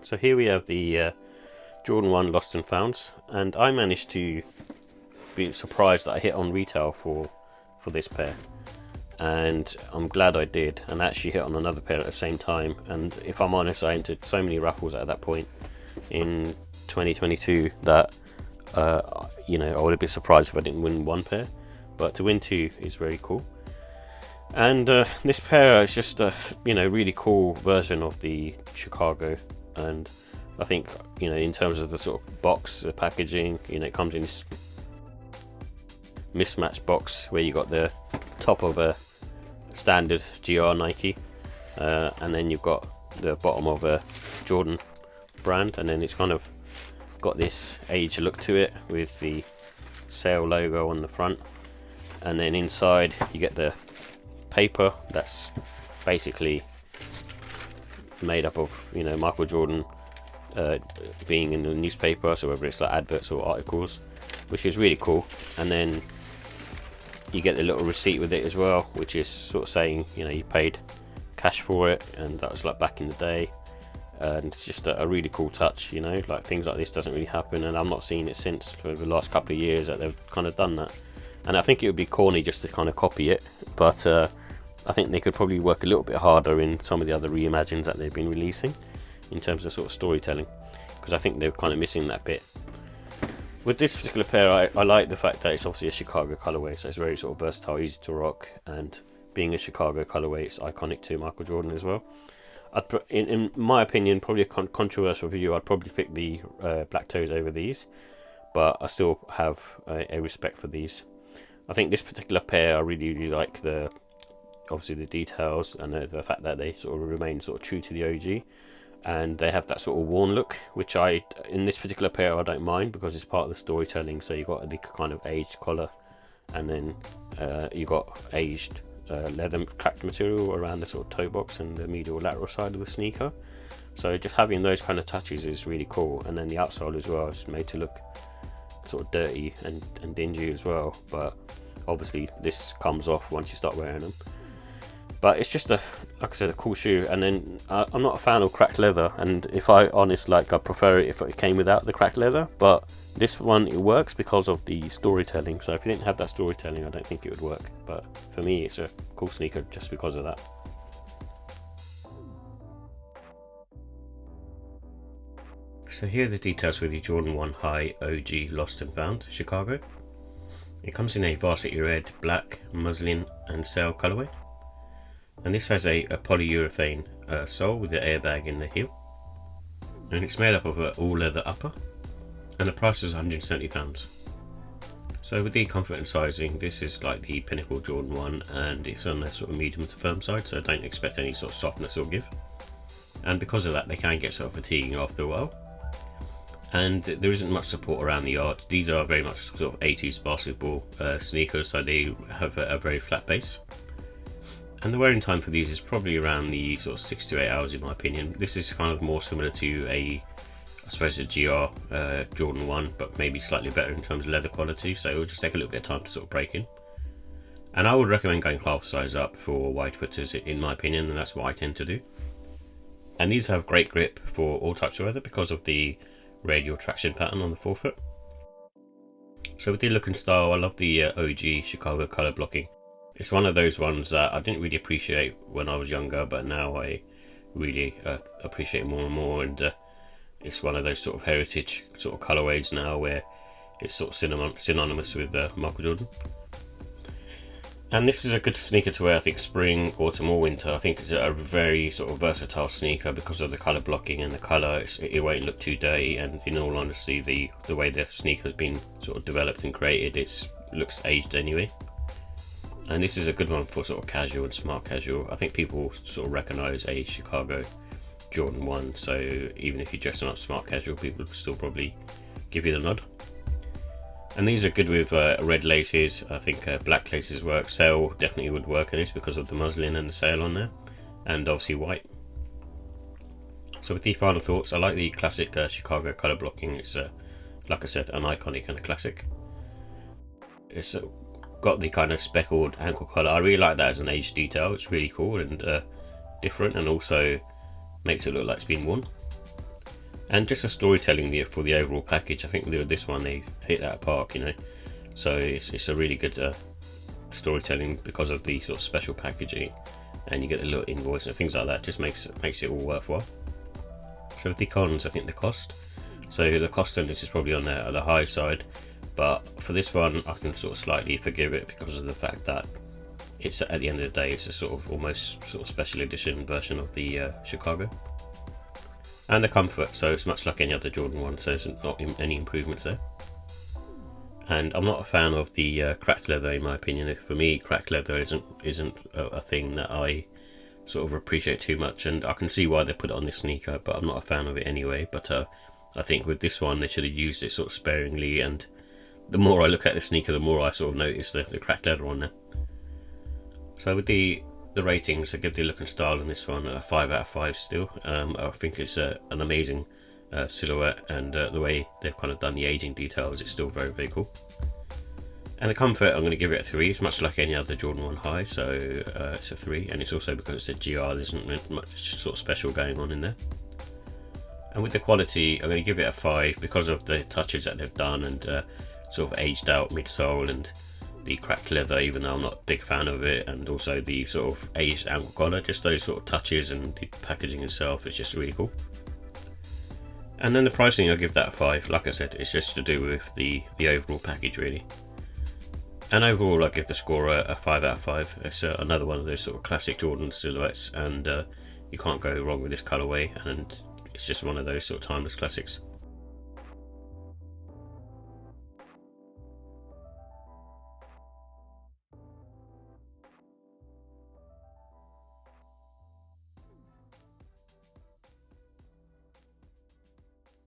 So here we have the Jordan 1 Lost and Founds, and I managed to be surprised that I hit on retail for this pair, and I'm glad I did, and actually hit on another pair at the same time. And if I'm honest, I entered so many raffles at that point in 2022 that I would have been surprised if I didn't win one pair, but to win two is very cool. And this pair is just a really cool version of the Chicago, and I think in terms of the sort of box, the packaging, it comes in this mismatched box where you got the top of a standard GR Nike, and then you've got the bottom of a Jordan brand, and then it's kind of got this age look to it with the sale logo on the front, and then inside you get the paper that's basically made up of Michael Jordan being in the newspaper, so whether it's like adverts or articles, which is really cool. And then you get the little receipt with it as well, which is sort of saying you paid cash for it, and that was like back in the day. And it's just a really cool touch, like things like this doesn't really happen, and I'm not seeing it since for the last couple of years that they've kind of done that. And I think it would be corny just to kind of copy it, but I think they could probably work a little bit harder in some of the other reimagines that they've been releasing in terms of sort of storytelling, because I think they're kind of missing that bit. With this particular pair, I like the fact that it's obviously a Chicago colorway, so it's very sort of versatile, easy to rock, and being a Chicago colorway, it's iconic to Michael Jordan as well. In my opinion, probably a controversial view, I'd probably pick the black toes over these, but I still have a respect for these. I think this particular pair, I really like obviously the details, and the fact that they sort of remain sort of true to the OG, and they have that sort of worn look, which in this particular pair I don't mind, because it's part of the storytelling. So you got the kind of aged collar, and then you got aged leather cracked material around the sort of toe box and the medial lateral side of the sneaker. So just having those kind of touches is really cool. And then the outsole as well is made to look sort of dirty and dingy as well, but obviously this comes off once you start wearing them. But it's just like I said, a cool shoe. And then I'm not a fan of cracked leather, and if I honest, I prefer it if it came without the cracked leather, but this one, it works because of the storytelling. So if you didn't have that storytelling, I don't think it would work, but for me it's a cool sneaker just because of that. So here are the details with the Jordan 1 High OG Lost and Found Chicago. It comes in a Varsity red, black, muslin and sail colourway, and this has a polyurethane sole with the airbag in the heel, and it's made up of an all leather upper, and the price is £170. So with the comfort and sizing, this is like the pinnacle Jordan 1, and it's on the sort of medium to firm side, so don't expect any sort of softness or give, and because of that they can get sort of fatiguing after a while. And there isn't much support around the arch. These are very much sort of 80s basketball sneakers, so they have a very flat base. And the wearing time for these is probably around the sort of 6 to 8 hours in my opinion. This is kind of more similar to I suppose a GR Jordan 1, but maybe slightly better in terms of leather quality, so it will just take a little bit of time to sort of break in. And I would recommend going half size up for wide footers in my opinion, and that's what I tend to do. And these have great grip for all types of weather because of the radial traction pattern on the forefoot. So with the look and style, I love the OG Chicago colour blocking. It's one of those ones that I didn't really appreciate when I was younger, but now I really appreciate more and more, and it's one of those sort of heritage sort of colourways now where it's sort of synonymous with Michael Jordan. And this is a good sneaker to wear, I think, spring, autumn or winter. I think it's a very sort of versatile sneaker because of the colour blocking and the colour. It won't look too dirty, and in all honesty, the way the sneaker has been sort of developed and created, it looks aged anyway. And this is a good one for sort of casual and smart casual. I think people sort of recognise a Chicago Jordan 1, so even if you're dressing up smart casual, people will still probably give you the nod. And these are good with red laces. I think black laces work. Sail definitely would work in this because of the muslin and the sail on there, and obviously white. So with the final thoughts, I like the classic Chicago colour blocking. It's like I said, an iconic and a classic. It's got the kind of speckled ankle collar. I really like that as an age detail. It's really cool and different, and also makes it look like it's been worn. And just the storytelling for the overall package, I think this one they hit that park, you know. So it's a really good storytelling because of the sort of special packaging, and you get the little invoice and things like that. Just makes it all worthwhile. So with the cons, I think the cost. So the cost on this is probably on the high side, but for this one I can sort of slightly forgive it because of the fact that it's, at the end of the day, it's a sort of almost sort of special edition version of the Chicago. And the comfort, so it's much like any other Jordan 1, so there's not any improvements there. And I'm not a fan of the cracked leather, in my opinion. For me, cracked leather isn't a thing that I sort of appreciate too much, and I can see why they put it on this sneaker, but I'm not a fan of it anyway. But I think with this one they should have used it sort of sparingly, and the more I look at the sneaker, the more I sort of notice the cracked leather on there. So with the ratings, I give the look and style on this one a 5 out of 5 still. I think it's an amazing silhouette, and the way they've kind of done the aging details, it's still very, very cool. And the comfort, I'm going to give it a 3. It's much like any other Jordan 1 high, so it's a 3, and it's also because it's a GR, there isn't much sort of special going on in there. And with the quality, I'm going to give it a 5 because of the touches that they've done, and sort of aged out midsole and the cracked leather, even though I'm not a big fan of it, and also the sort of aged ankle collar. Just those sort of touches, and the packaging itself is just really cool. And then the pricing, I'll give that a 5. Like I said, it's just to do with the overall package really. And overall, I give the score a 5 out of 5. It's another one of those sort of classic Jordan silhouettes, and you can't go wrong with this colourway, and it's just one of those sort of timeless classics.